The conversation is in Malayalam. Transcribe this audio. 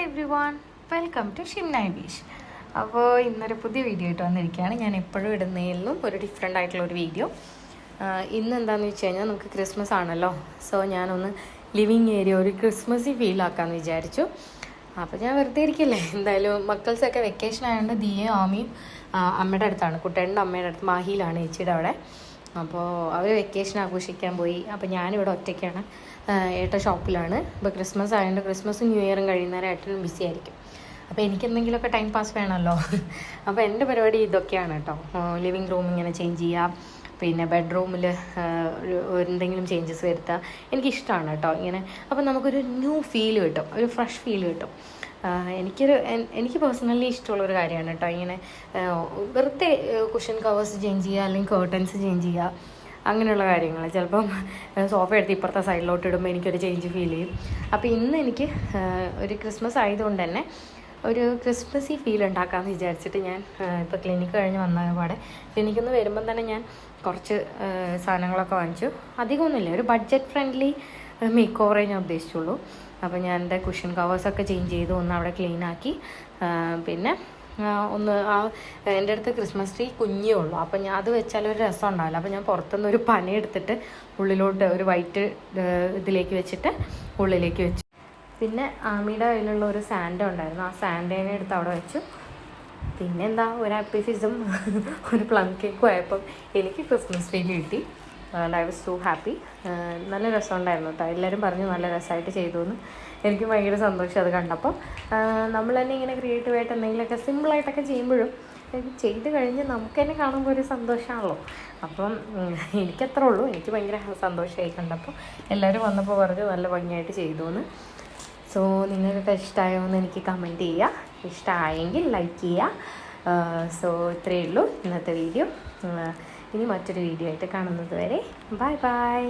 Hi everyone, welcome to ഷിംനായ് ബീച്ച്. അപ്പോൾ ഇന്നൊരു പുതിയ വീഡിയോ ആയിട്ട് വന്നിരിക്കുകയാണ്. ഞാൻ എപ്പോഴും ഇടുന്നതിലും ഒരു ഡിഫറെൻ്റ് ആയിട്ടുള്ളൊരു വീഡിയോ. ഇന്ന് എന്താണെന്ന് വെച്ച് കഴിഞ്ഞാൽ നമുക്ക് ക്രിസ്മസ് ആണല്ലോ. സോ ഞാനൊന്ന് ലിവിങ് ഏരിയ ഒരു ക്രിസ്മസി ഫീലാക്കാമെന്ന് വിചാരിച്ചു. അപ്പോൾ ഞാൻ വെറുതെ ഇരിക്കില്ലേ, എന്തായാലും മക്കൾസൊക്കെ വെക്കേഷൻ ആയതുകൊണ്ട് ദിയയും ആമിയും അമ്മയുടെ അടുത്താണ്, കുട്ടേൻ്റെ അമ്മയുടെ അടുത്ത് മാഹിയിലാണ് ചേച്ചിയുടെ അവിടെ. അപ്പോൾ അവർ വെക്കേഷൻ ആഘോഷിക്കാൻ പോയി. അപ്പോൾ ഞാനിവിടെ ഒറ്റയ്ക്കാണ്, ഏട്ട ഷോപ്പിലാണ്. ഇപ്പോൾ ക്രിസ്മസ് ആയതുകൊണ്ട് ക്രിസ്മസും ന്യൂ ഇയറും കഴിയുന്നവരെ ഏട്ടനും ബിസി ആയിരിക്കും. അപ്പോൾ എനിക്ക് എന്തെങ്കിലുമൊക്കെ ടൈം പാസ് വേണമല്ലോ. അപ്പോൾ എൻ്റെ പരിപാടി ഇതൊക്കെയാണ് കേട്ടോ. ലിവിങ് റൂം ഇങ്ങനെ ചേഞ്ച് ചെയ്യുക, പിന്നെ ബെഡ്റൂമിൽ എന്തെങ്കിലും ചേഞ്ചസ് വരുത്തുക. എനിക്കിഷ്ടമാണ് കേട്ടോ ഇങ്ങനെ. അപ്പോൾ നമുക്കൊരു ന്യൂ ഫീൽ കിട്ടും, ഒരു ഫ്രഷ് ഫീൽ കിട്ടും. എനിക്ക് പേഴ്സണലി ഇഷ്ടമുള്ളൊരു കാര്യമാണ് കേട്ടോ ഇങ്ങനെ വെറുതെ കുഷൻ കവേഴ്സ് ചേഞ്ച് ചെയ്യുക, അല്ലെങ്കിൽ കേർട്ടൻസ് ചേഞ്ച് ചെയ്യുക, അങ്ങനെയുള്ള കാര്യങ്ങൾ. ചിലപ്പം സോഫ എടുത്ത് ഇപ്പുറത്തെ സൈഡിലോട്ട് ഇടുമ്പോൾ എനിക്കൊരു ചേഞ്ച് ഫീൽ ചെയ്യും. അപ്പോൾ ഇന്ന് എനിക്ക് ഒരു ക്രിസ്മസ് ആയതുകൊണ്ട് തന്നെ ഒരു ക്രിസ്മസി ഫീൽ ഉണ്ടാക്കാമെന്ന് വിചാരിച്ചിട്ട് ഞാൻ ഇപ്പോൾ ക്ലിനിക്ക് കഴിഞ്ഞ് വന്ന പാടെ ക്ലിനിക്കിൽ നിന്ന് വരുമ്പം തന്നെ ഞാൻ കുറച്ച് സാധനങ്ങളൊക്കെ വാങ്ങിച്ചു. അധികമൊന്നുമില്ല, ഒരു ബഡ്ജറ്റ് ഫ്രണ്ട്ലി മേക്ക് ഓവറേ ഞാൻ ഉദ്ദേശിച്ചുള്ളൂ. അപ്പോൾ ഞാൻ എൻ്റെ കുഷൻ കവേഴ്സൊക്കെ ചേഞ്ച് ചെയ്തു, ഒന്ന് അവിടെ ക്ലീനാക്കി. പിന്നെ ഒന്ന് എൻ്റെ അടുത്ത് ക്രിസ്മസ് ട്രീ കുഞ്ഞേ ഉള്ളൂ, അപ്പോൾ ഞാൻ അത് വെച്ചാലൊരു രസം ഉണ്ടാവില്ല. അപ്പോൾ ഞാൻ പുറത്തുനിന്ന് ഒരു പന എടുത്തിട്ട് ഉള്ളിലോട്ട് ഒരു വൈറ്റ് ഇതിലേക്ക് വെച്ചിട്ട് ഉള്ളിലേക്ക് വെച്ചു. പിന്നെ ആമിയുടെ കയ്യിലുള്ള ഒരു സാൻഡ ഉണ്ടായിരുന്നു, ആ സാൻഡേനെ എടുത്ത് അവിടെ വെച്ചു. പിന്നെ എന്താ, ഒരു ഹാപ്പി ഫിസും ഒരു പ്ലം കേക്കും ആയപ്പം എനിക്ക് ക്രിസ്മസ് ട്രീ കിട്ടി. And I was so happy. നല്ല രസമുണ്ടായിരുന്നു കേട്ടോ. എല്ലാവരും പറഞ്ഞു നല്ല രസമായിട്ട് ചെയ്തു എന്ന്. എനിക്ക് ഭയങ്കര സന്തോഷം അത് കണ്ടപ്പോൾ. നമ്മൾ തന്നെ ഇങ്ങനെ ക്രിയേറ്റീവായിട്ട് എന്തെങ്കിലുമൊക്കെ സിമ്പിളായിട്ടൊക്കെ ചെയ്യുമ്പോഴും ചെയ്ത് കഴിഞ്ഞ് നമുക്ക് തന്നെ കാണുമ്പോൾ ഒരു സന്തോഷമാണല്ലോ. അപ്പം എനിക്കത്രേ ഉള്ളൂ, എനിക്ക് ഭയങ്കര സന്തോഷമായി കണ്ടപ്പോൾ. എല്ലാവരും വന്നപ്പോൾ പറഞ്ഞു നല്ല ഭംഗിയായിട്ട് ചെയ്തു എന്ന്. സോ നിങ്ങൾക്കൊക്കെ ഇഷ്ടമായോ എന്ന് എനിക്ക് കമൻറ്റ് ചെയ്യുക. ഇഷ്ടമായെങ്കിൽ ലൈക്ക് ചെയ്യുക. സോ ഇത്രയേ ഉള്ളൂ ഇന്നത്തെ വീഡിയോ. ഇനി മറ്റൊരു വീഡിയോ ആയിട്ട് കാണുന്നത് വരെ ബൈ ബൈ.